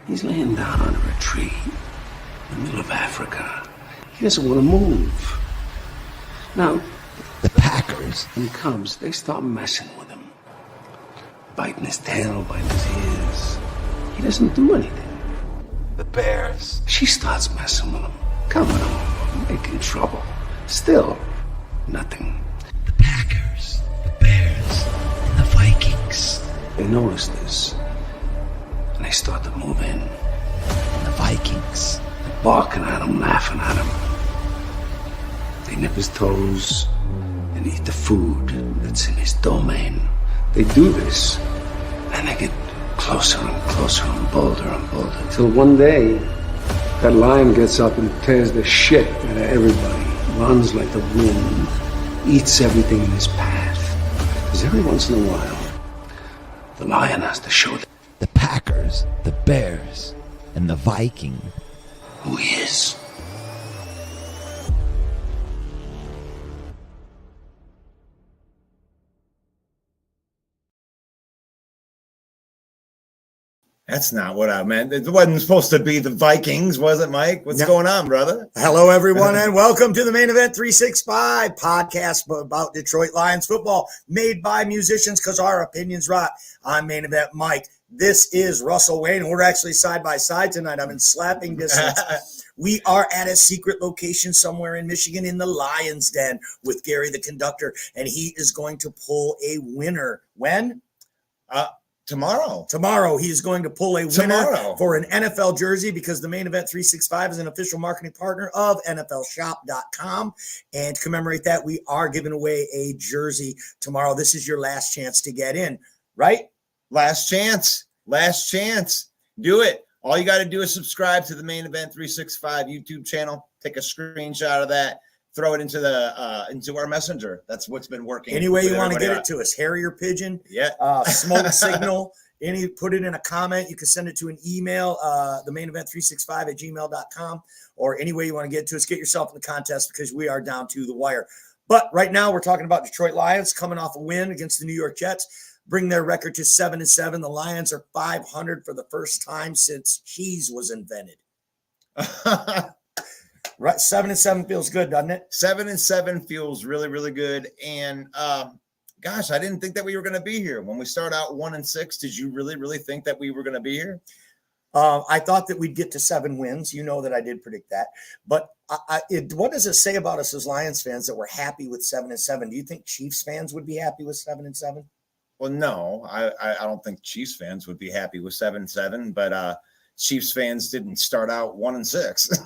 He's laying down under a tree in the middle of Africa. He doesn't want to move. Now, the Packers and Cubs, they start messing with him. Biting his tail, biting his ears. He doesn't do anything. The Bears, she starts messing with him, coming him, making trouble. Still, nothing. The Packers, the Bears, and the Vikings. They notice this, and they start to move in. And the Vikings, they're barking at him, laughing at him. They nip his toes and eat the food that's in his domain. They do this, and they get closer and closer and bolder, till one day, that lion gets up and tears the shit out of everybody, runs like the wind, eats everything in his path. Because every once in a while, the lion has to show the Packers, the Bears, and the Viking who he is. That's not what I meant. It wasn't supposed to be the Vikings, was it, Mike? What's going on, brother? Hello, everyone, and welcome to the Main Event 365 podcast about Detroit Lions football, made by musicians because our opinions rock. I'm Main Event Mike. This is Russell Wayne, and we're actually side by side tonight. I'm in slapping distance. We are at a secret location somewhere in Michigan in the Lions Den with Gary the Conductor, and he is going to pull a winner. When? Tomorrow, he is going to pull a winner for an NFL jersey because the Main Event 365 is an official marketing partner of NFLshop.com. And to commemorate that, we are giving away a jersey tomorrow. This is your last chance to get in, right? Last chance. Do it. All you got to do is subscribe to the Main Event 365 YouTube channel. Take a screenshot of that. Throw it into our messenger. That's what's been working. Any way you want to get it to us, Harrier pigeon, smoke signal, put it in a comment. You can send it to an email, the main event 365 at gmail.com, or any way you want to get it to us. Get yourself in the contest because we are down to the wire. But right now we're talking about Detroit Lions coming off a win against the New York Jets, bring their record to 7-7. The Lions are 500 for the first time since cheese was invented. Right, 7-7 feels good, doesn't it? 7-7 feels really, really good. And gosh, I didn't think that we were going to be here when we start out 1-6. Did you really, really think that we were going to be here? I thought that we'd get to 7 wins. You know that I did predict that. But what does it say about us as Lions fans that we're happy with 7-7? Do you think Chiefs fans would be happy with 7-7? Well, no, I don't think Chiefs fans would be happy with 7-7, but Chiefs fans didn't start out 1-6.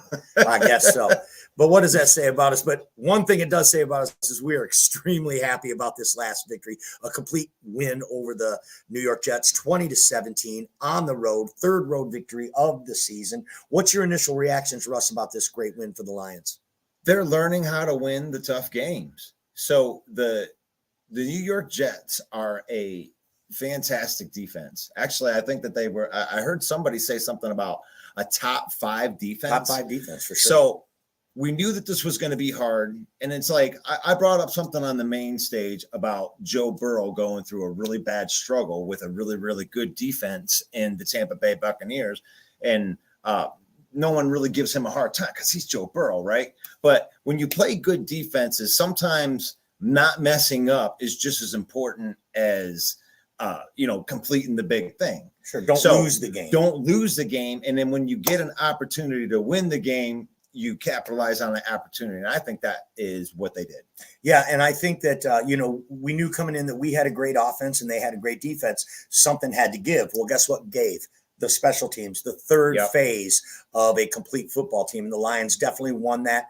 I guess so. But what does that say about us? But one thing it does say about us is we are extremely happy about this last victory, a complete win over the New York Jets, 20-17 on the road, third road victory of the season. What's your initial reactions, Russ, about this great win for the Lions? They're learning how to win the tough games. So the New York Jets are a fantastic defense. Actually, I think that they were, I heard somebody say something about a top 5 defense. Top 5 defense, for sure. So we knew that this was going to be hard. And it's like, I brought up something on the main stage about Joe Burrow going through a really bad struggle with a really, really good defense in the Tampa Bay Buccaneers. And no one really gives him a hard time because he's Joe Burrow, right? But when you play good defenses, sometimes not messing up is just as important as completing the big thing. Sure. Don't lose the game. Don't lose the game. And then when you get an opportunity to win the game, you capitalize on the opportunity. And I think that is what they did. Yeah. And I think that, we knew coming in that we had a great offense and they had a great defense. Something had to give. Well, guess what gave? The special teams, the third phase of a complete football team. And the Lions definitely won that.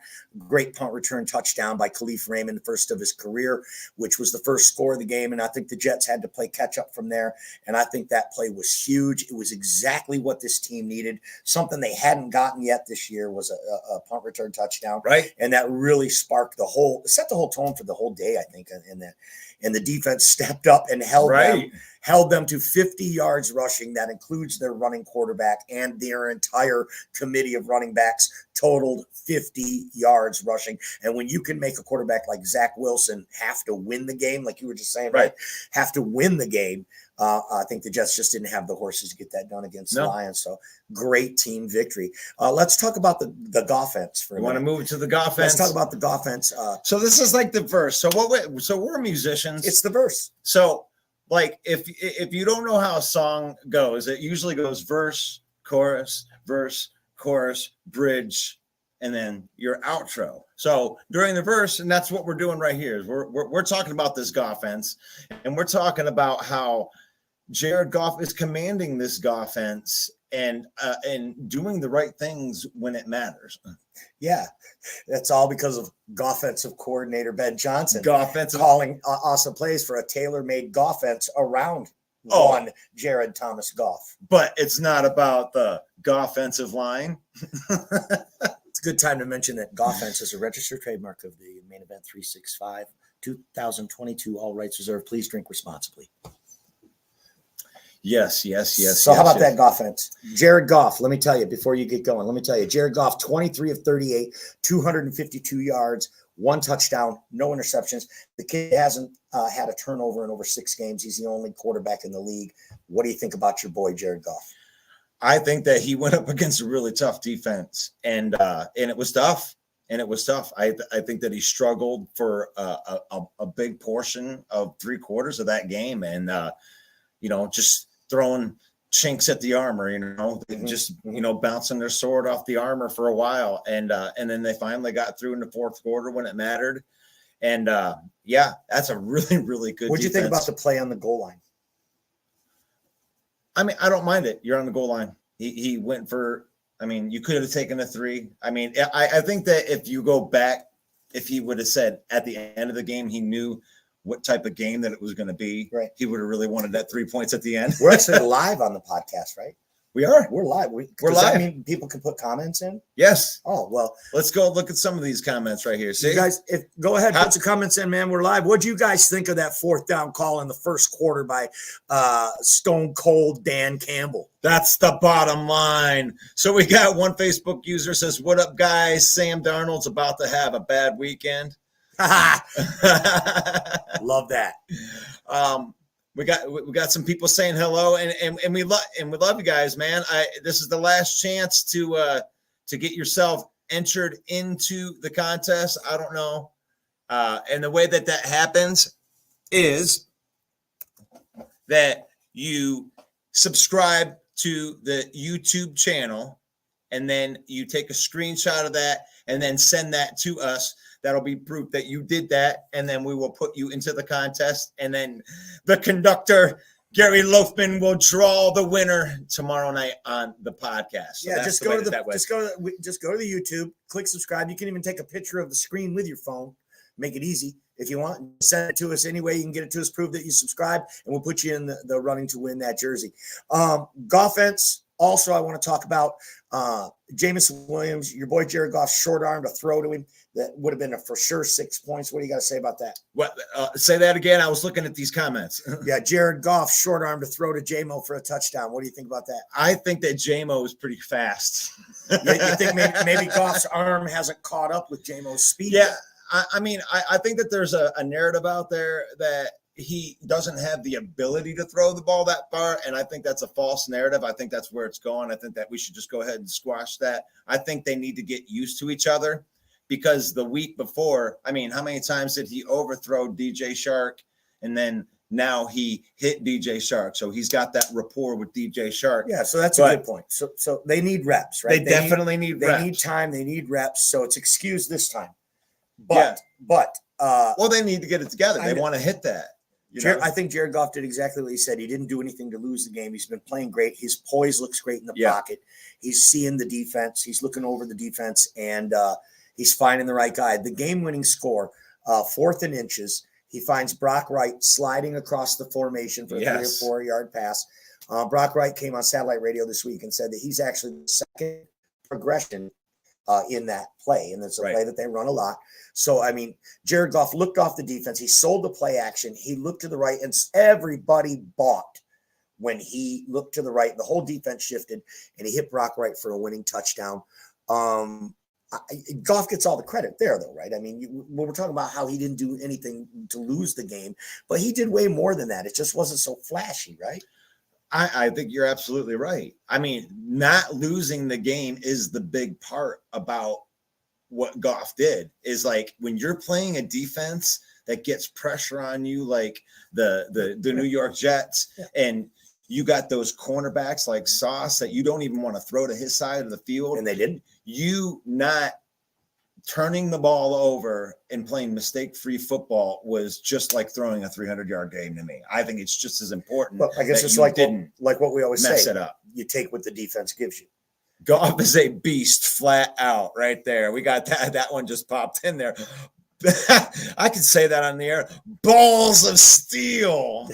Great punt return touchdown by Khalif Raymond, the first of his career, which was the first score of the game. And I think the Jets had to play catch up from there. And I think that play was huge. It was exactly what this team needed. Something they hadn't gotten yet this year was a punt return touchdown. Right. And that really set the whole tone for the whole day, I think, in that. And the defense stepped up and held them. held them to 50 yards rushing. That includes their running quarterback, and their entire committee of running backs totaled 50 yards rushing. And when you can make a quarterback like Zach Wilson have to win the game, like you were just saying, right? Have to win the game. I think the Jets just didn't have the horses to get that done against the Lions. So great team victory. Let's talk about the offense for a minute. Want to move to the offense? Let's talk about the offense. So this is like the verse. So we're musicians. It's the verse. So like if you don't know how a song goes, it usually goes verse, chorus, bridge, and then your outro. So during the verse, and that's what we're doing right here, is we're talking about this offense, and we're talking about how Jared Goff is commanding this offense and doing the right things when it matters. Yeah, that's all because of offensive coordinator Ben Johnson. Offensive calling awesome plays for a tailor-made offense around one Jared Thomas Goff. But it's not about the offensive line. It's a good time to mention that Goffense is a registered trademark of the Main Event 365 2022. All rights reserved. Please drink responsibly. Yes. So how about that Goffense? Jared Goff, let me tell you before you get going, Jared Goff, 23 of 38, 252 yards, 1 touchdown, no interceptions. The kid hasn't had a turnover in over 6 games. He's the only quarterback in the league. What do you think about your boy, Jared Goff? I think that he went up against a really tough defense, and it was tough. I think that he struggled for a big portion of 3/4 of that game, and just throwing chinks at the armor, just bouncing their sword off the armor for a while, and then they finally got through in the 4th quarter when it mattered, and that's a really, really good. What'd you think about the play on the goal line? I mean, I don't mind it. You're on the goal line. He went for. I mean, you could have taken a 3. I mean, I think that if you go back, if he would have said at the end of the game he knew what type of game that it was going to be, right, he would have really wanted that 3 points at the end. We're actually live on the podcast, right? We are. We're live. We're live. That mean people can put comments in? Yes. Oh, well. Let's go look at some of these comments right here. See? You guys, go ahead, put your comments in, man. We're live. What do you guys think of that 4th down call in the 1st quarter by Stone Cold Dan Campbell? That's the bottom line. So we got one Facebook user says, "What up, guys? Sam Darnold's about to have a bad weekend." Love that. We got some people saying hello, and we love you guys, man. This is the last chance to get yourself entered into the contest. I don't know, and the way that happens is that you subscribe to the YouTube channel, and then you take a screenshot of that, and then send that to us. That'll be proof that you did that, and then we will put you into the contest, and then the conductor, Gary Loafman, will draw the winner tomorrow night on the podcast. So just go to the YouTube, click subscribe. You can even take a picture of the screen with your phone. Make it easy if you want. Send it to us any way you can get it to us. Prove that you subscribe, and we'll put you in the running to win that jersey. Goffense. Also, I want to talk about Jameson Williams, your boy Jared Goff, short arm to throw to him. That would have been for sure 6 points. What do you got to say about that? What? Say that again. I was looking at these comments. Yeah, Jared Goff, short arm to throw to J-Mo for a touchdown. What do you think about that? I think that J-Mo is pretty fast. You think maybe Goff's arm hasn't caught up with J-Mo's speed? Yeah, I mean, I think that there's a narrative out there that he doesn't have the ability to throw the ball that far, and I think that's a false narrative. I think that's where it's going. I think that we should just go ahead and squash that. I think they need to get used to each other, because the week before, I mean, how many times did he overthrow DJ Shark, and then now he hit DJ Shark, so he's got that rapport with DJ Shark. Yeah, so that's a good point. So they need reps, right? They definitely need reps. They need time. They need reps. So it's excused this time. Well, they need to get it together. They want to hit that. I think Jared Goff did exactly what he said. He didn't do anything to lose the game. He's been playing great. His poise looks great in the pocket. He's seeing the defense. He's looking over the defense, and he's finding the right guy. The game-winning score, 4th and inches. He finds Brock Wright sliding across the formation for a 3 or 4 yard pass. Brock Wright came on satellite radio this week and said that he's actually the second progression in that play. And it's a play that they run a lot. So, I mean, Jared Goff looked off the defense. He sold the play action. He looked to the right, and everybody bought when he looked to the right. The whole defense shifted, and he hit Brock Wright for a winning touchdown. Goff gets all the credit there, though, right? I mean, we're talking about how he didn't do anything to lose the game, but he did way more than that. It just wasn't so flashy, right? I think you're absolutely right. I mean, not losing the game is the big part about what Goff did. Is like when you're playing a defense that gets pressure on you, like the New York Jets, and you got those cornerbacks like Sauce that you don't even want to throw to his side of the field. And they didn't. You not turning the ball over and playing mistake-free football was just like throwing a 300-yard game to me. I think it's just as important. Well, I guess it's like what we always mess say. It up. You take what the defense gives you. Goff is a beast flat out right there. We got that. That one just popped in there. I could say that on the air. Balls of steel.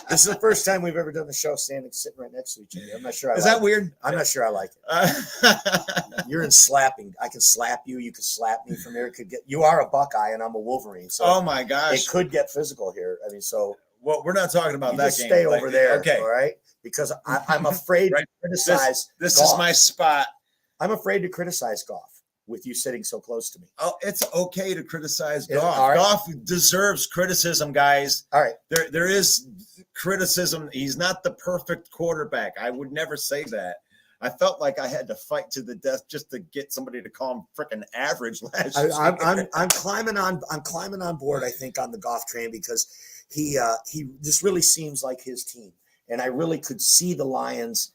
This is the first time we've ever done the show sitting right next to each other. I'm not sure. Is that weird? I'm not sure I like it. You're in slapping. I can slap you. You can slap me from here. You are a Buckeye and I'm a Wolverine. So oh my gosh, it could get physical here. I mean, so well, we're not talking about that. Just stay over there, okay? All right, because I'm afraid to criticize. This is my spot. I'm afraid to criticize Goff with you sitting so close to me. Oh, it's okay to criticize Goff. Right. Goff deserves criticism, guys. All right. There is criticism. He's not the perfect quarterback. I would never say that. I felt like I had to fight to the death just to get somebody to call him freaking average last year. I'm climbing on board, I think, on the Goff train because he just really seems like his team. And I really could see the Lions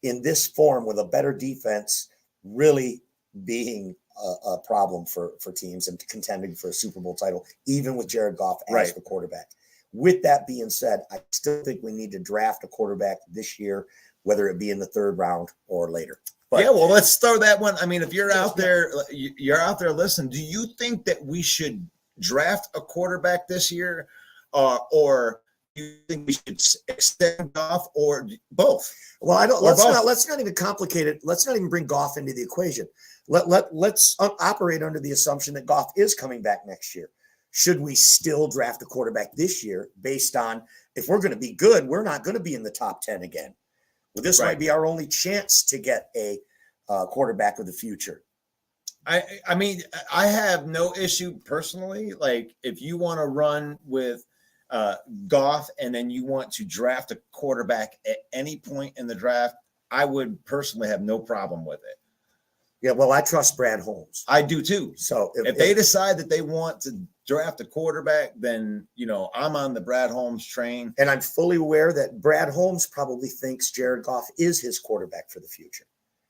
in this form with a better defense really being a problem for teams and contending for a Super Bowl title, even with Jared Goff as the quarterback. With that being said, I still think we need to draft a quarterback this year, whether it be in the third round or later. But, yeah, well, let's throw that one. I mean, if you're out there listening, do you think that we should draft a quarterback this year or do you think we should extend Goff or both? Well, let's not even complicate it. Let's not even bring Goff into the equation. Let's operate under the assumption that Goff is coming back next year. Should we still draft a quarterback this year based on if we're going to be good, we're not going to be in the top 10 again. Well, this might be our only chance to get a quarterback of the future. I mean, I have no issue personally. Like if you want to run with Goff and then you want to draft a quarterback at any point in the draft, I would personally have no problem with it. Yeah, well, I trust Brad Holmes. I do too. So if they decide that they want to draft a quarterback, then, I'm on the Brad Holmes train. And I'm fully aware that Brad Holmes probably thinks Jared Goff is his quarterback for the future.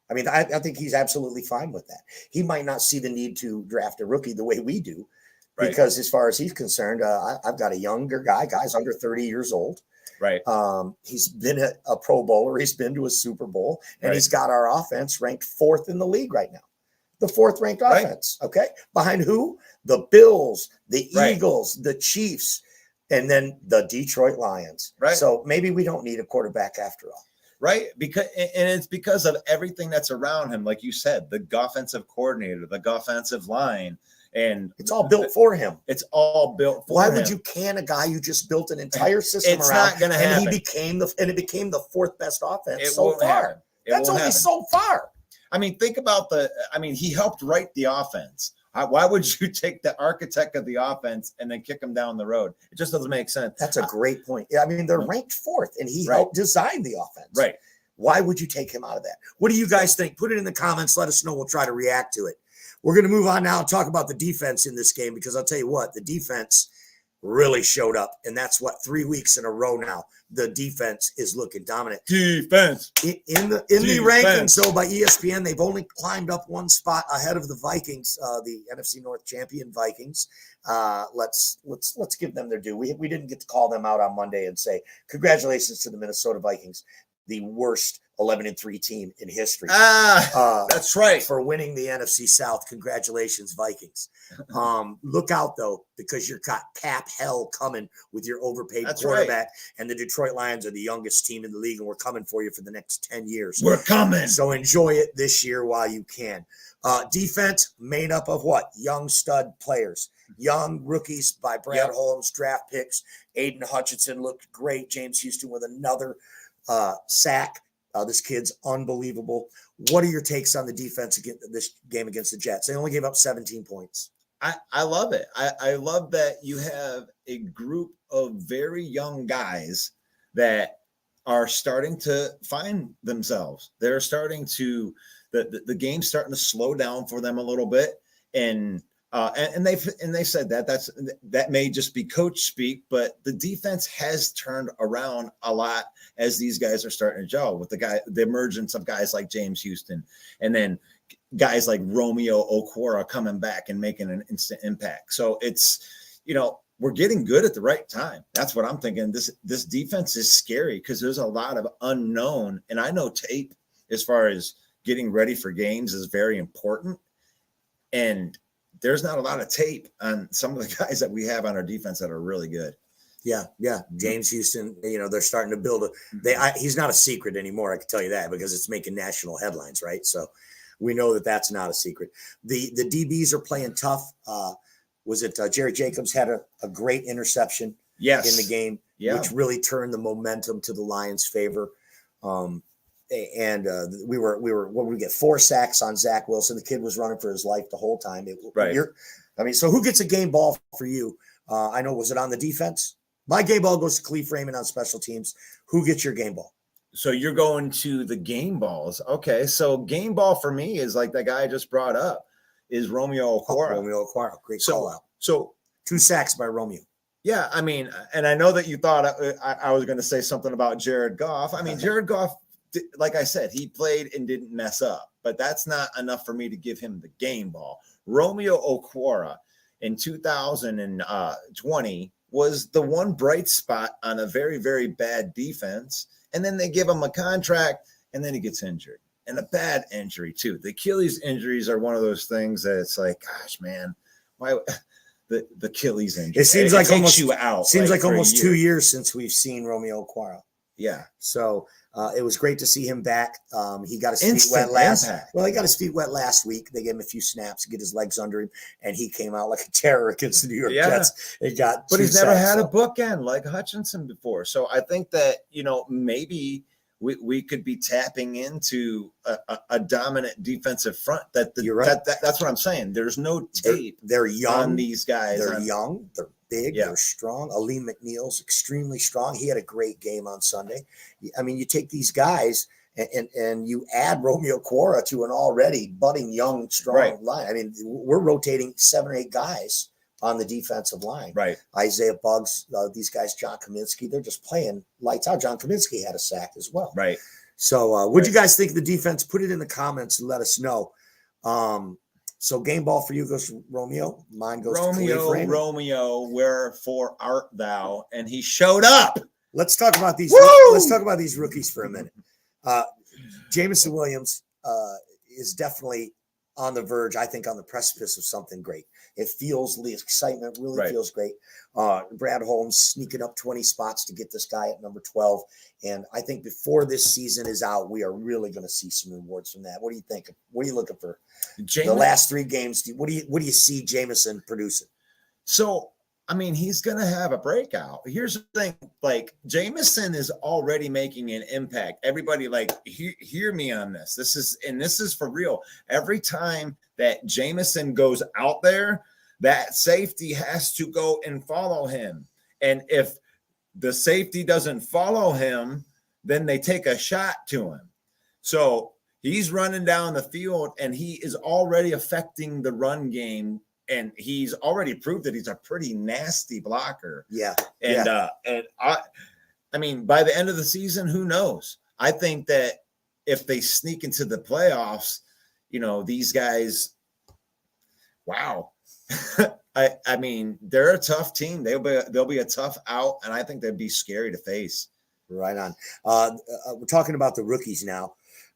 I mean, I think he's absolutely fine with that. He might not see the need to draft a rookie the way we do, because as far as he's concerned, I've got a younger guy's under 30 years old. Right. He's been a Pro Bowler. He's been to a Super Bowl, and he's got our offense ranked 4th in the league right now. The 4th ranked offense. Okay. Behind who? The Bills, the Eagles, the Chiefs, and then the Detroit Lions. Right. So maybe we don't need a quarterback after all. Right. It's because of everything that's around him. Like you said, the offensive coordinator, the offensive line, and it's all built for him. It's all built for him. Why would you can a guy you just built an entire system it's around? Not going to happen. And it became the 4th best offense so far. That's only so far. I mean, think about he helped write the offense. Why would you take the architect of the offense and then kick him down the road? It just doesn't make sense. That's a great point. I mean, they're ranked 4th, and he helped design the offense. Right. Why would you take him out of that? What do you guys think? Put it in the comments. Let us know. We'll try to react to it. We're going to move on now and talk about the defense in this game because I'll tell you what, the defense really showed up, and that's 3 weeks in a row now. The defense is looking dominant. Defense in the rankings, though, by ESPN, they've only climbed up one spot ahead of the Vikings, the NFC North champion Vikings. Let's give them their due. We didn't get to call them out on Monday and say congratulations to the Minnesota Vikings. the worst 11-3 team in history. That's right. For winning the NFC South. Congratulations, Vikings. Look out, though, because you've got cap hell coming with your overpaid quarterback. Right. And the Detroit Lions are the youngest team in the league, and we're coming for you for the next 10 years. We're coming. So enjoy it this year while you can. Defense made up of what? Young stud players. Young rookies by Brad Holmes, draft picks. Aiden Hutchinson looked great. James Houston with another sack. This kid's unbelievable. What are your takes on the defense against this game against the Jets? They only gave up 17 points. I love it. I love that you have a group of very young guys that are starting to find themselves. They're starting to the game's starting to slow down for them a little bit, and they said that may just be coach speak, but the defense has turned around a lot as these guys are starting to gel with the emergence of guys like James Houston, and then guys like Romeo Okwara coming back and making an instant impact. So it's, we're getting good at the right time. That's what I'm thinking. This defense is scary because there's a lot of unknown, and I know tape as far as getting ready for games is very important, and there's not a lot of tape on some of the guys that we have on our defense that are really good. Yeah. James Houston, they're starting to build he's not a secret anymore. I can tell you that because it's making national headlines, right? So we know that that's not a secret. The DBs are playing tough. Was it Jerry Jacobs had a great interception in the game, which really turned the momentum to the Lions' favor. We get 4 sacks on Zach Wilson. The kid was running for his life the whole time. So who gets a game ball for you? I know, was it on the defense? My game ball goes to Cleve Raymond on special teams. Who gets your game ball? So you're going to the game balls. Okay. So game ball for me is like the guy I just brought up is Romeo Okwara. Romeo Okwara. Great call out. So 2 sacks by Romeo. Yeah. I mean, and I know that you thought I was going to say something about Jared Goff. I mean, Jared Goff, like I said, he played and didn't mess up, but that's not enough for me to give him the game ball. Romeo Okwara in 2020 was the one bright spot on a very, very bad defense. And then they give him a contract and then he gets injured, and a bad injury too. The Achilles injuries are one of those things that it's like, gosh, man, why the Achilles injury? It seems like almost you out. Seems like almost 2 years since we've seen Romeo Okwara. Yeah. So it was great to see him back. He got his feet wet last. Well, he got his feet wet last week. They gave him a few snaps to get his legs under him, and he came out like a terror against the New York Jets. But he's never had a bookend like Hutchinson before. So I think that maybe we could be tapping into a dominant defensive front. You're right. That's what I'm saying. There's no tape. They're young. On these guys. They're young. They're big. They're strong. Aleem McNeil's extremely strong. He had a great game on Sunday. I mean, you take these guys and you add Romeo Okwara to an already budding young, strong line. I mean, we're rotating 7 or 8 guys on the defensive line. Right. Isaiah Buggs, these guys, John Kaminsky, they're just playing lights out. John Kaminsky had a sack as well. Right. So what do you guys think of the defense? Put it in the comments and let us know. So game ball for you goes to Romeo. Mine goes to Cleve Raymond. Romeo, wherefore art thou? And he showed up. Let's talk about these. Let's talk about these rookies for a minute. Jameson Williams is definitely on the verge, I think, on the precipice of something great. It feels, the excitement really feels great. Brad Holmes sneaking up 20 spots to get this guy at number 12. And I think before this season is out, we are really going to see some rewards from that. What do you think? What are you looking for? The last 3 games, what do you see Jameson producing? So, I mean, he's going to have a breakout. Here's the thing, like Jameson is already making an impact. Everybody hear me on this. This is for real. Every time that Jameson goes out there, that safety has to go and follow him. And if the safety doesn't follow him, then they take a shot to him. So he's running down the field and he is already affecting the run game. And he's already proved that he's a pretty nasty blocker. Yeah. And I mean, by the end of the season, who knows? I think that if they sneak into the playoffs, these guys, wow. I mean, they're a tough team. They'll be a tough out, and I think they'd be scary to face. Right on. We're talking about the rookies now.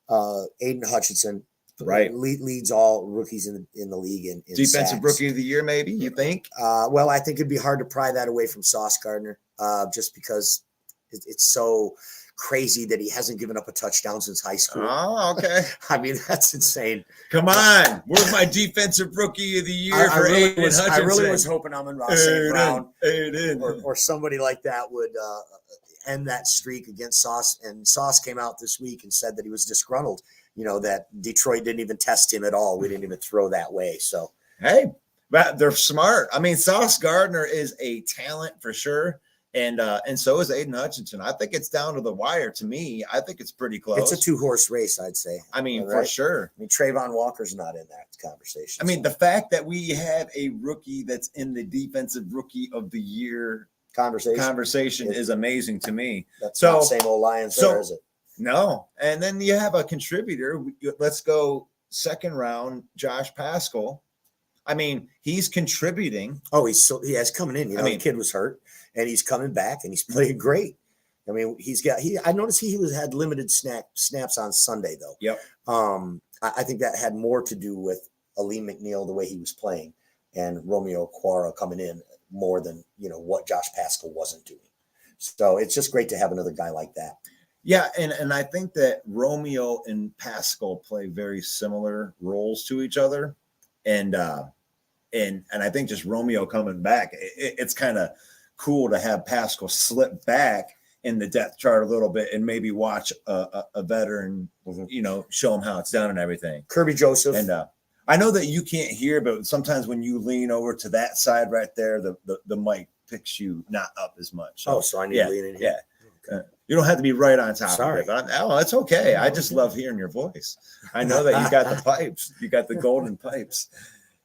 Aiden Hutchinson, right, leads all rookies in the league in defensive sacks. rookie of the year, maybe you think? Well, I think it'd be hard to pry that away from Sauce Gardner, just because it's so crazy that he hasn't given up a touchdown since high school. Oh, okay. I mean, that's insane. Come on, where's my defensive rookie of the year for Aiden Hutchinson? I really was hoping Amon-Ra St. Brown Aiden. or somebody like that would end that streak against Sauce. And Sauce came out this week and said that he was disgruntled, that Detroit didn't even test him at all. We didn't even throw that way. So, hey, but they're smart. I mean, Sauce Gardner is a talent for sure. And so is Aiden Hutchinson. I think it's down to the wire. To me, I think it's pretty close. It's a 2-horse race, I'd say. I mean, right? for sure. I mean, Trayvon Walker's not in that conversation. I mean, the fact that we have a rookie that's in the defensive rookie of the year conversation is amazing to me. That's not the same old Lions there, is it? No. And then you have a contributor. Let's go second round, Josh Paschal. I mean, he's contributing. Oh, he has coming in. The kid was hurt, and he's coming back, and he's playing great. I mean, I noticed he had limited snaps on Sunday, though. Yep. I think that had more to do with Aleem McNeil, the way he was playing, and Romeo Okwara coming in more than what Josh Paschal wasn't doing. So it's just great to have another guy like that. Yeah, and I think that Romeo and Paschal play very similar roles to each other. And I think just Romeo coming back, it's kind of cool to have Paschal slip back in the depth chart a little bit and maybe watch a veteran, show him how it's done and everything. Kirby Joseph. And I know that you can't hear, but sometimes when you lean over to that side right there, the mic picks you not up as much. So I need to lean in here. Yeah. Okay. You don't have to be right on top Sorry. of it. But it's okay. I just love hearing your voice. I know that you got the pipes. You got the golden pipes.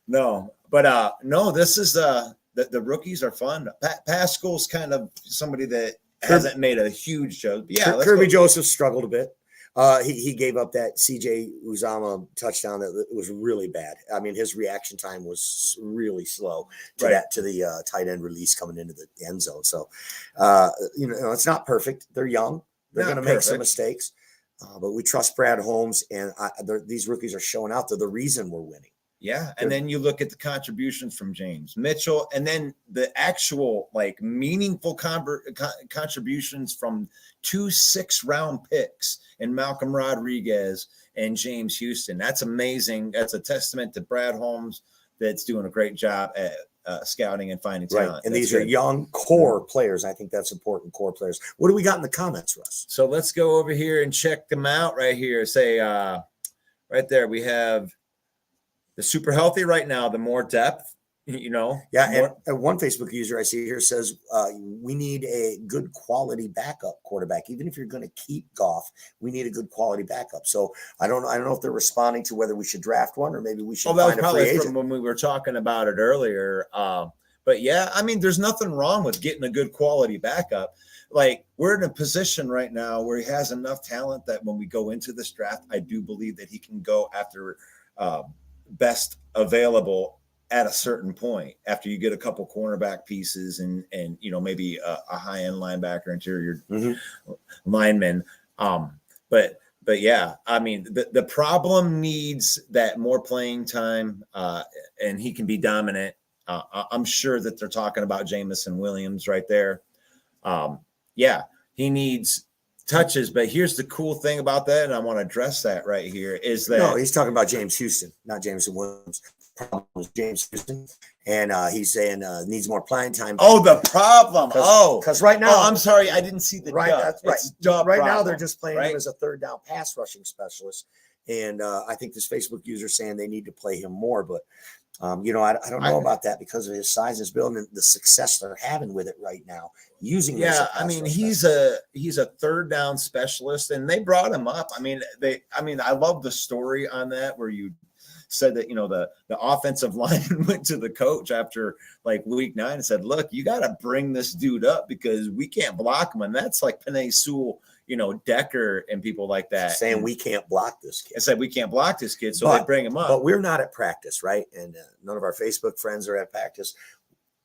No, but no, this is the rookies are fun. Paschal's kind of somebody that hasn't made a huge joke. Yeah, Kirby Joseph struggled a bit. He gave up that CJ Uzama touchdown that was really bad. I mean, his reaction time was really slow to the tight end release coming into the end zone. So, it's not perfect. They're young. They're going to make some mistakes, but we trust Brad Holmes, and these rookies are showing out. They're the reason we're winning. Yeah, and then you look at the contributions from James Mitchell, and then the actual meaningful contributions from 2 6-round picks in Malcolm Rodriguez and James Houston. That's amazing. That's a testament to Brad Holmes that's doing a great job at scouting and finding talent. Right, and these are young core players. I think that's important, core players. What do we got in the comments, Russ? So let's go over here and check them out right here. Say right there we have the super healthy right now, the more depth, Yeah, and one Facebook user I see here says we need a good quality backup quarterback. Even if you're going to keep Goff, we need a good quality backup. So I don't know if they're responding to whether we should draft one or maybe we should find a free agent. From when we were talking about it earlier. But yeah, I mean, there's nothing wrong with getting a good quality backup. We're in a position right now where he has enough talent that when we go into this draft, I do believe that he can go after best available at a certain point after you get a couple cornerback pieces and maybe a high-end linebacker, interior lineman. But yeah, I mean, the problem needs that more playing time and he can be dominant. I'm sure that they're talking about Jamison Williams right there. Yeah, he needs touches, but here's the cool thing about that, and I want to address that right here, is that... No, he's talking about James Houston, not Jameson Williams. The problem was James Houston, and he's saying needs more playing time. Oh, the problem. Because right now... I'm sorry, I didn't see the That's right. Right now, they're just playing him as a third down pass rushing specialist, and I think this Facebook user saying they need to play him more, but I don't know about that because of his size, his build, and the success they're having with it right now. Using I mean, he's a third down specialist, and they brought him up. I mean, I love the story on that where you said that the offensive line went to the coach after week 9 and said, "Look, you got to bring this dude up because we can't block him," and that's like Penei Sewell, Decker and people like that saying we can't block this kid. I said we can't block this kid, so they bring him up. But we're not at practice, right? And none of our Facebook friends are at practice.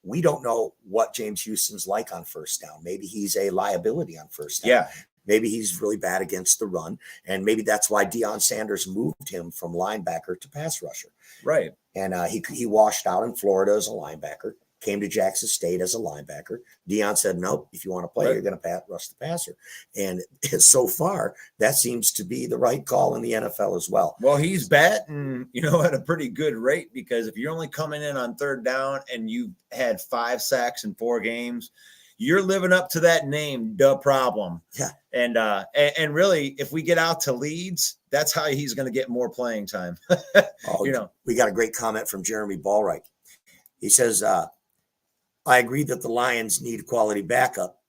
we don't know what James Houston's like on first down. Maybe he's a liability on first down. Yeah. Maybe he's really bad against the run. And maybe that's why Deion Sanders moved him from linebacker to pass rusher. Right. And he washed out in Florida as a linebacker, came to Jackson State as a linebacker. Deion said, nope, if you want to play, you're going to rush the passer. And so far, that seems to be the right call in the NFL as well. Well, he's batting, at a pretty good rate, because if you're only coming in on third down and you've had 5 sacks in 4 games, you're living up to that name, the problem. Yeah. And really, if we get out to leads, that's how he's going to get more playing time. We got a great comment from Jeremy Ballwright. He says, I agree that the Lions need a quality backup.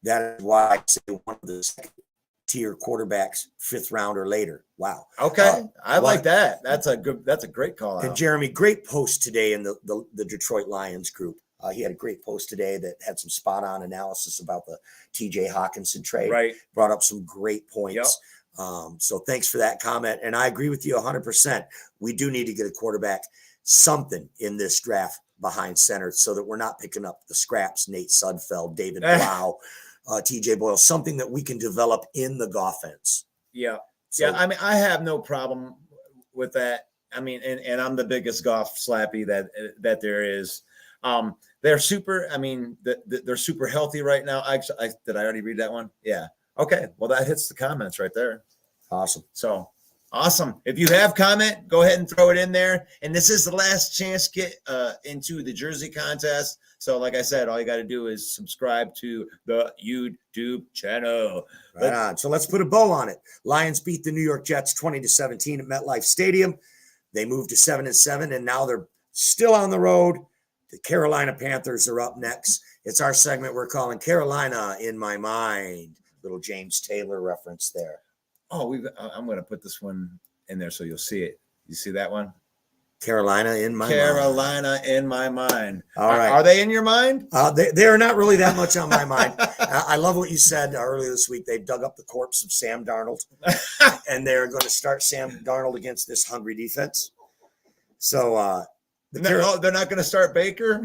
That is why I say one of the second-tier quarterbacks, 5th round or later. Wow. Okay, I like that. That's a great call out. And Jeremy, great post today in the Detroit Lions group. He had a great post today that had some spot-on analysis about the T.J. Hawkinson trade. Right. Brought up some great points. Yep. So thanks for that comment. And I agree with you 100%. We do need to get a quarterback, something in this draft behind center, so that we're not picking up the scraps, Nate Sudfeld, David Blau, T.J. Boyle, something that we can develop in the offense. Yeah. So, yeah. I mean, I have no problem with that. I mean, and I'm the biggest golf slappy that there is. They're super. I mean, they're super healthy right now. Did I already read that one? Yeah. Okay. Well, that hits the comments right there. Awesome. So awesome. If you have comment, go ahead and throw it in there. And this is the last chance to get into the jersey contest. So like I said, all you got to do is subscribe to the YouTube channel. Right on. So let's put a bow on it. Lions beat the New York Jets 20-17 at MetLife Stadium. They moved to 7-7, and now they're still on the road. The Carolina Panthers are up next. It's our segment we're calling Carolina in My Mind. Little James Taylor reference there. Oh, I'm going to put this one in there so you'll see it. You see that one? Carolina in my Carolina in my mind. All right. Are they in your mind? They are not really that much on my mind. I love what you said earlier this week. They dug up the corpse of Sam Darnold, and they're going to start Sam Darnold against this hungry defense. So they're not going to start Baker?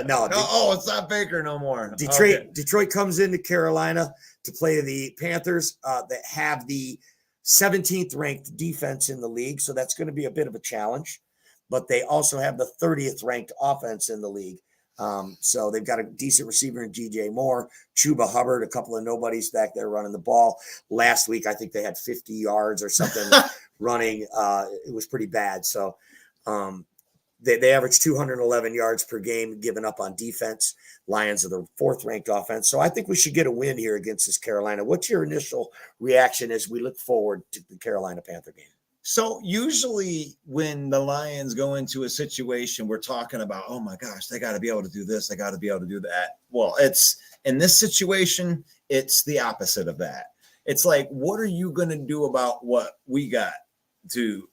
No. It's not Baker no more. Detroit comes into Carolina to play the Panthers that have the 17th ranked defense in the league. So that's going to be a bit of a challenge. But they also have the 30th ranked offense in the league. So they've got a decent receiver in DJ Moore, Chuba Hubbard, a couple of nobodies back there running the ball. Last week, I think they had 50 yards or something running. It was pretty bad. So they average 211 yards per game given up on defense. Lions are the 4th ranked offense. So I think we should get a win here against this Carolina. What's your initial reaction as we look forward to the Carolina Panther game? So usually when the Lions go into a situation, we're talking about, oh my gosh, they got to be able to do this. They got to be able to do that. Well, it's in this situation, it's the opposite of that. It's like, what are you going to do about what we got to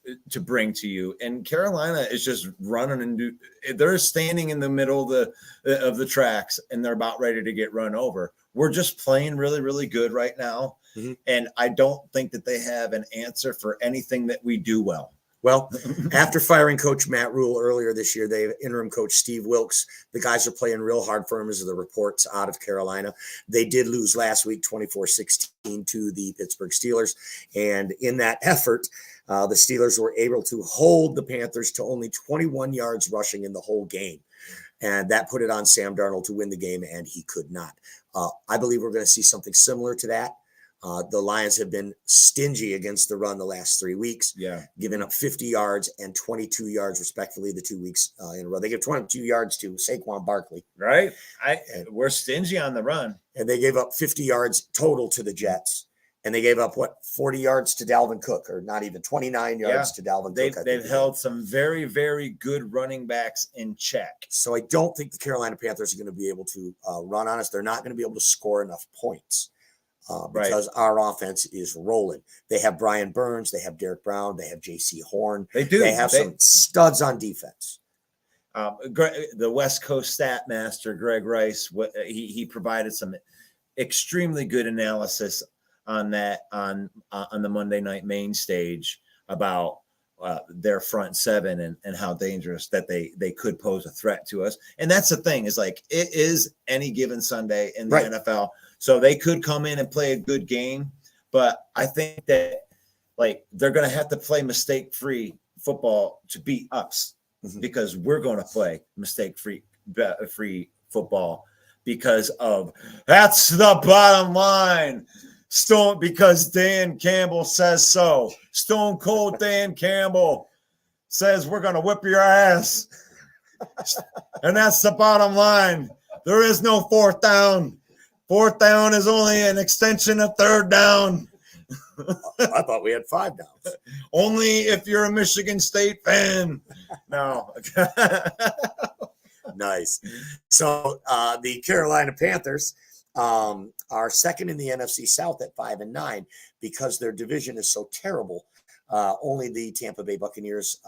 bring to you? And Carolina is just running and they're standing in the middle of the tracks and they're about ready to get run over. We're just playing really, really good right now. Mm-hmm. And I don't think that they have an answer for anything that we do well. Well, after firing Coach Matt Rule earlier this year, they have interim coach Steve Wilkes. The guys are playing real hard for him as the reports out of Carolina. They did lose last week 24-16 to the Pittsburgh Steelers. And in that effort, the Steelers were able to hold the Panthers to only 21 yards rushing in the whole game. And that put it on Sam Darnold to win the game, and he could not. I believe we're going to see something similar to that. The Lions have been stingy against the run the last 3 weeks, giving up 50 yards and 22 yards, respectively, the 2 weeks in a row. They give 22 yards to Saquon Barkley. Right. We're stingy on the run. And they gave up 50 yards total to the Jets. And they gave up, 40 yards to Dalvin Cook, or not even 29 yards to Dalvin Cook. They've held some very, very good running backs in check. So I don't think the Carolina Panthers are going to be able to run on us. They're not going to be able to score enough points because our offense is rolling. They have Brian Burns. They have Derek Brown. They have J.C. Horn. They do. They have some studs on defense. The West Coast stat master, Greg Rice, he provided some extremely good analysis on that on the Monday Night Main stage about their front seven and how dangerous that they could pose a threat to us. And that's the thing, is like, it is any given Sunday in the NFL. So they could come in and play a good game, but I think that like they're going to have to play mistake-free football to beat us, because we're going to play mistake-free football because of that's the bottom line. Because Dan Campbell says so. Stone Cold Dan Campbell says we're going to whip your ass. And that's the bottom line. There is no fourth down. Fourth down is only an extension of third down. I thought we had 5 downs. Only if you're a Michigan State fan. No. Nice. So the Carolina Panthers are second in the NFC South at 5-9 because their division is so terrible. Only the Tampa Bay Buccaneers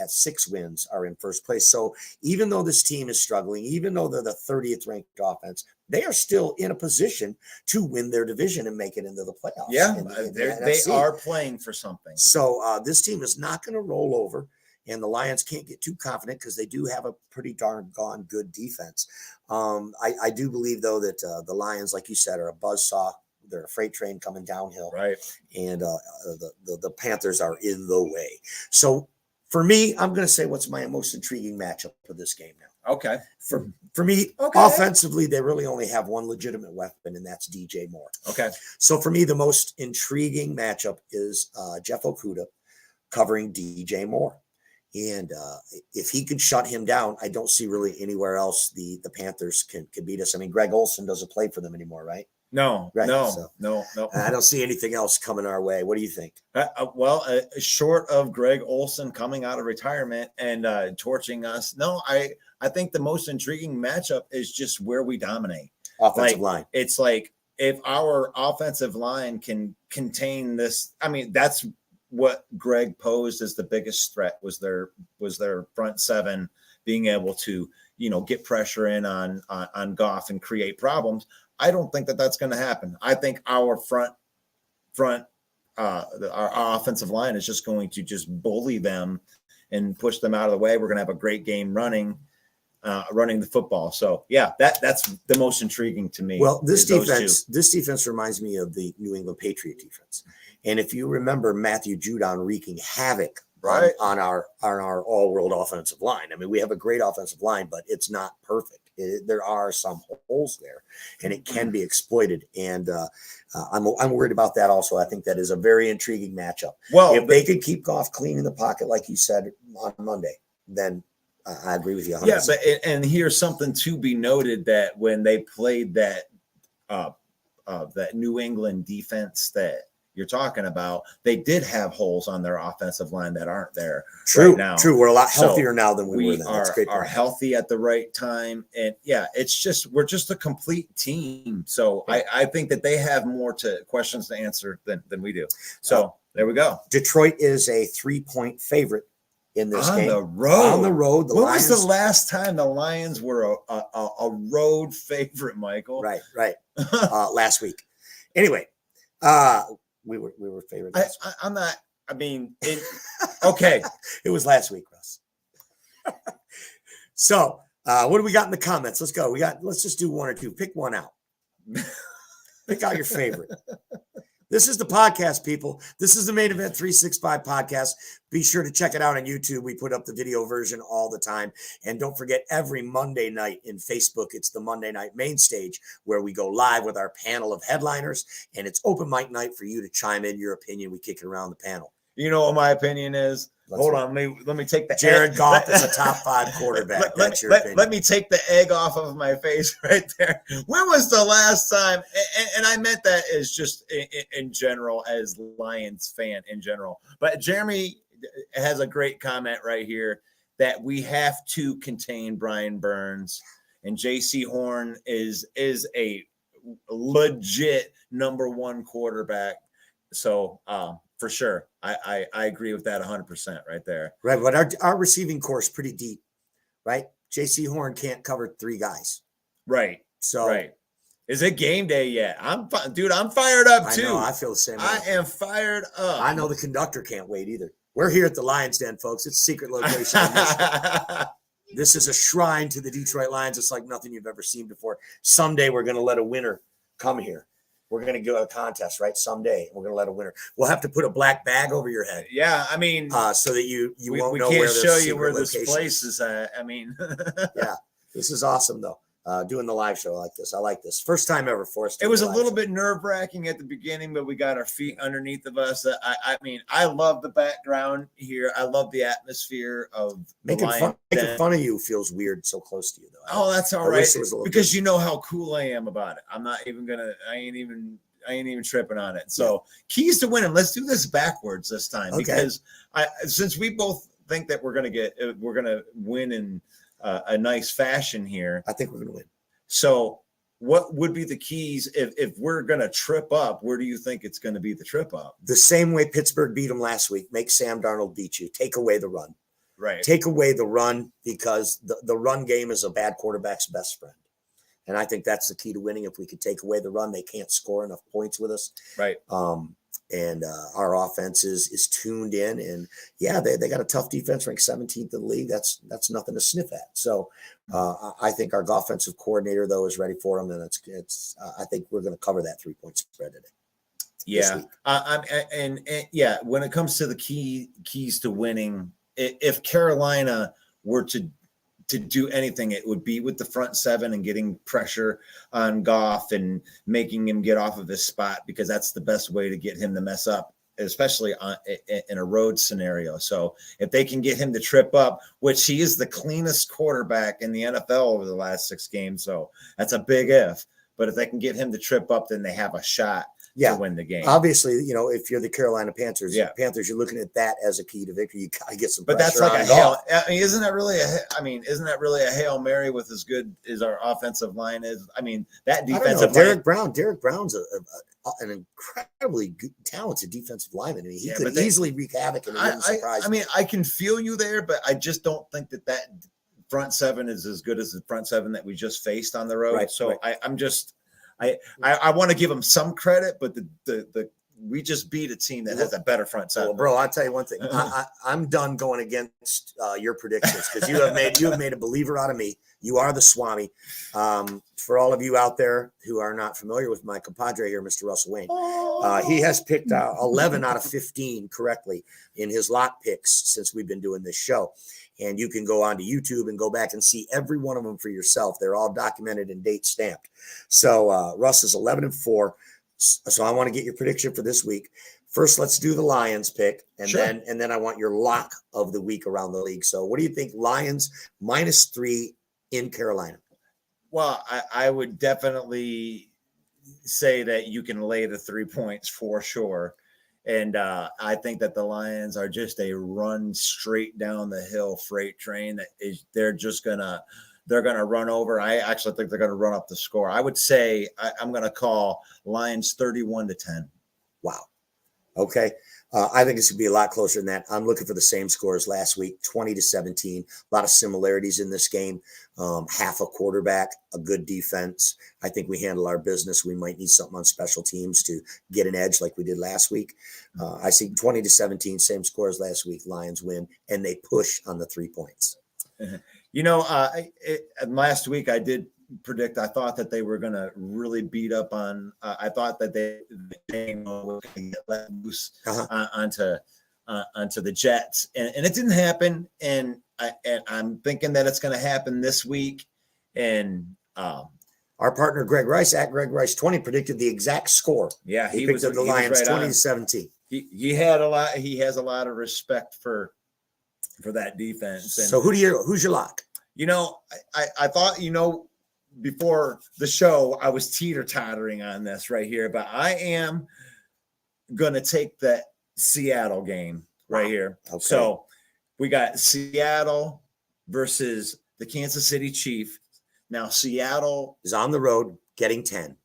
at 6 wins are in first place. So even though this team is struggling, even though they're the 30th ranked offense, they are still in a position to win their division and make it into the playoffs. Yeah, they NFC. are playing for something. So this team is not going to roll over, and the Lions can't get too confident because they do have a pretty darn good defense. I do believe, though, that the Lions, like you said, are a buzzsaw. They're a freight train coming downhill. Right. And the Panthers are in the way. So for me, I'm going to say what's my most intriguing matchup for this game now. Okay. For me, offensively, they really only have one legitimate weapon, and that's DJ Moore. Okay. So for me, the most intriguing matchup is Jeff Okudah covering DJ Moore. And if he can shut him down, I don't see really anywhere else the Panthers can beat us. I mean, Greg Olsen doesn't play for them anymore, right? No, right. No, so, no. I don't see anything else coming our way. What do you think? Short of Greg Olsen coming out of retirement and torching us, no, I think the most intriguing matchup is just where we dominate. Offensive line. It's like if our offensive line can contain this. I mean, that's what Greg posed as the biggest threat was their front seven being able to, get pressure in on Goff and create problems. I don't think that that's going to happen. I think our our offensive line is just going to just bully them and push them out of the way. We're going to have a great game running the football. So yeah, that's the most intriguing to me. Well, this defense reminds me of the New England Patriot defense. And if you remember Matthew Judon wreaking havoc on our all-world offensive line. I mean, we have a great offensive line, but it's not perfect. There are some holes there, and it can be exploited. And I'm worried about that also. I think that is a very intriguing matchup. Well, if they could keep Goff clean in the pocket, like you said on Monday, then I agree with you 100%. Yeah, and here's something to be noted, that when they played that New England defense that you're talking about, they did have holes on their offensive line that aren't there right now. True. We're a lot healthier now than we were then. We are healthy at the right time. And yeah, we're just a complete team. So I think that they have more questions to answer than we do. So there we go. Detroit is a 3-point favorite in this game. On the road. When was the last time the Lions were a road favorite, Michael? Right. Last week. Anyway, we were favored. I'm not. I mean, okay. It was last week, Russ. So, what do we got in the comments? Let's go. Let's just do one or two. Pick one out. Pick out your favorite. This is the podcast, people. This is the Main Event 365 podcast. Be sure to check it out on YouTube. We put up the video version all the time. And don't forget, every Monday night in Facebook, it's the Monday Night Main Stage, where we go live with our panel of headliners. And it's open mic night for you to chime in your opinion. We kick it around the panel. You know what my opinion is? Hold on, let me take the Jared Goff is a top 5 quarterback. That's your opinion. Let me take the egg off of my face right there. When was the last time? And I meant that as just in general, as Lions fan in general. But Jeremy has a great comment right here that we have to contain Brian Burns, and J.C. Horn is a legit number 1 quarterback. So for sure, I agree with that 100% right there. Right, but our receiving core is pretty deep, right? J.C. Horn can't cover 3 guys. Right. So right. Is it game day yet? I'm fired up too. I know, I feel the same way. I am fired up. I know the conductor can't wait either. We're here at the Lions Den, folks. It's a secret location. This is a shrine to the Detroit Lions. It's like nothing you've ever seen before. Someday we're going to let a winner come here. We're going to go a contest, right? Someday we're going to let a winner. We'll have to put a black bag over your head. Yeah, I mean, so that you won't know where where this show you where this place is at. I mean, yeah, this is awesome though. Doing the live show like this. I like this. First time ever for us. It was a little bit nerve-wracking at the beginning, but we got our feet underneath of us. I mean, I love the background here. I love the atmosphere of making fun of you feels weird so close to you though. Oh, that's all right. Because you know how cool I am about it. I'm not even gonna. I ain't even tripping on it. So keys to winning. Let's do this backwards this time because since we both think that we're gonna win in a nice fashion here. I think we're going to win. So what would be the keys if we're going to trip up? Where do you think it's going to be the trip up? The same way Pittsburgh beat them last week. Make Sam Darnold beat you. Take away the run. Right. Take away the run because the run game is a bad quarterback's best friend. And I think that's the key to winning. If we could take away the run, they can't score enough points with us. Right. And our offense is tuned in, and they got a tough defense, ranked 17th in the league. That's nothing to sniff at. So I think our offensive coordinator though is ready for them, and it's I think we're going to cover that 3-point spread today. Yeah, and when it comes to the keys to winning, if Carolina were to do anything, it would be with the front seven and getting pressure on Goff and making him get off of his spot, because that's the best way to get him to mess up, especially in a road scenario. So if they can get him to trip up, which he is the cleanest quarterback in the NFL over the last 6 games. So that's a big if, but if they can get him to trip up, then they have a shot to win the game. Obviously, if you're the Carolina Panthers, you're looking at that as a key to victory. You got to get some pressure. But that's like a Hail. I mean, isn't that really a Hail Mary with as good as our offensive line is? I mean, that defensive line. Derek Brown's an incredibly good, talented defensive lineman. I mean, he could easily wreak havoc and surprise. I mean, I can feel you there, but I just don't think that front seven is as good as the front seven that we just faced on the road. Right, so right. I want to give them some credit, but we just beat a team that has a better front seven. Well, bro, I'll tell you one thing. I'm done going against your predictions, because you have made a believer out of me. You are the Swami. For all of you out there who are not familiar with my compadre here, Mr. Russell Wayne, he has picked 11 out of 15 correctly in his lock picks since we've been doing this show. And you can go onto YouTube and go back and see every one of them for yourself. They're all documented and date stamped. So Russ is 11-4. So I want to get your prediction for this week. First, let's do the Lions pick, and then I want your lock of the week around the league. So what do you think? Lions -3 in Carolina. Well, I would definitely say that you can lay the 3 points for sure. And I think that the Lions are just a run straight down the hill freight train they're going to run over. I actually think they're going to run up the score. I would say I'm going to call Lions 31-10. Wow. Okay. I think it's going to be a lot closer than that. I'm looking for the same score as last week, 20-17. A lot of similarities in this game. Half a quarterback, a good defense. I think we handle our business. We might need something on special teams to get an edge like we did last week. I see 20-17, same score as last week. Lions win, and they push on the 3 points. Last week I did predict. I thought that they were going to really beat up on. I thought that they were going to get let loose onto the Jets, and it didn't happen. And I'm thinking that it's going to happen this week. And our partner Greg Rice at Greg Rice 20 predicted the exact score. Yeah, he picked up the Lions 20-17. He had a lot. He has a lot of respect for that defense. And so who's your lock? I thought, before the show, I was teeter-tottering on this right here, but I am going to take the Seattle game right here. Okay. So we got Seattle versus the Kansas City Chiefs. Now, Seattle is on the road getting 10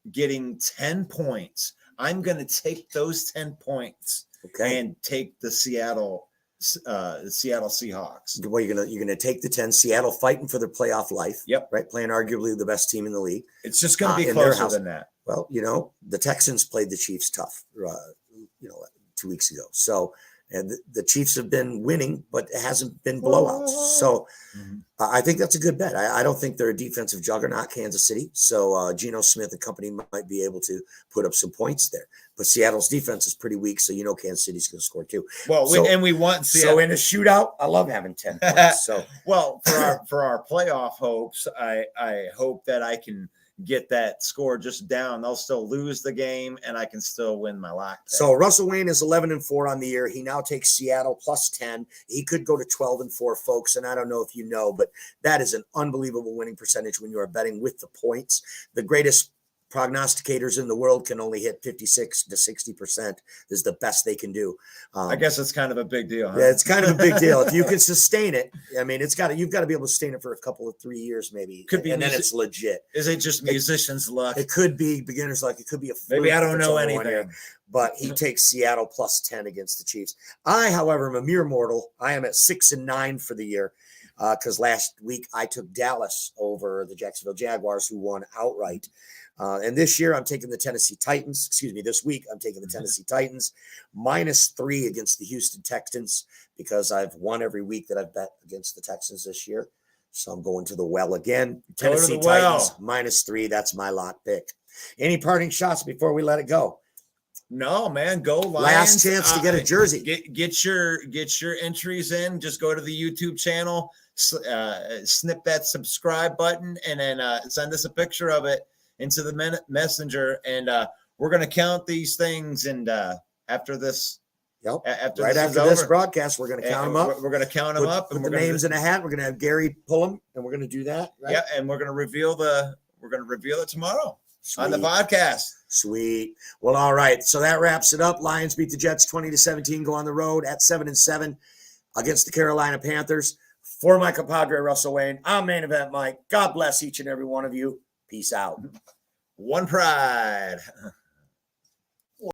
points. I'm going to take those 10 points and take the Seattle Seahawks. Well, you're gonna take the 10. Seattle fighting for their playoff life. Yep. Right, playing arguably the best team in the league. It's just going to be closer than that. Well, the Texans played the Chiefs tough, 2 weeks ago. So, And the Chiefs have been winning, but it hasn't been blowouts. So I think that's a good bet. I don't think they're a defensive juggernaut, Kansas City. So Geno Smith and company might be able to put up some points there. But Seattle's defense is pretty weak, so Kansas City's going to score too. Well, we want Seattle. So in a shootout, I love having 10 points. So well, for our playoff hopes, I hope that I can get that score just down. They'll still lose the game, and I can still win my lock pick. So Russell Wayne is 11-4 on the year. He now takes Seattle plus 10. He could go to 12-4, folks. And I don't know if you know, but that is an unbelievable winning percentage when you are betting with the points. The greatest prognosticators in the world can only hit 56 to 60% is the best they can do. I guess it's kind of a big deal. Huh? Yeah, it's kind of a big deal. If you can sustain it, I mean, you've got to be able to sustain it for a couple of 3 years, maybe. Could be, and then it's legit. Is it just musicians' luck? It could be beginner's luck. It could be a fluke. Maybe I don't know anything. But he takes Seattle plus 10 against the Chiefs. I, however, am a mere mortal. I am at 6-9 for the year. Because last week I took Dallas over the Jacksonville Jaguars, who won outright. And this year I'm taking the Tennessee Titans. This week I'm taking the Tennessee Titans -3 against the Houston Texans because I've won every week that I've bet against the Texans this year. So I'm going to the well again. Tennessee Titans -3. That's my lock pick. Any parting shots before we let it go? No, man, go Lions. Last chance to get a jersey. Get your entries in. Just go to the YouTube channel, snip that subscribe button, and then send us a picture of it into the messenger. And we're going to count these things. And after this, after this broadcast, we're going to count them up. We're going to count them up. Put the names in a hat. We're going to have Gary pull them, and we're going to do that. Right? Yeah, and we're going to reveal it tomorrow. Sweet. On the podcast. Sweet. Well, all right. So that wraps it up. Lions beat the Jets 20-17, go on the road at 7-7 against the Carolina Panthers. For my compadre, Russell Wayne, I'm Main Event Mike. God bless each and every one of you. Peace out. One pride.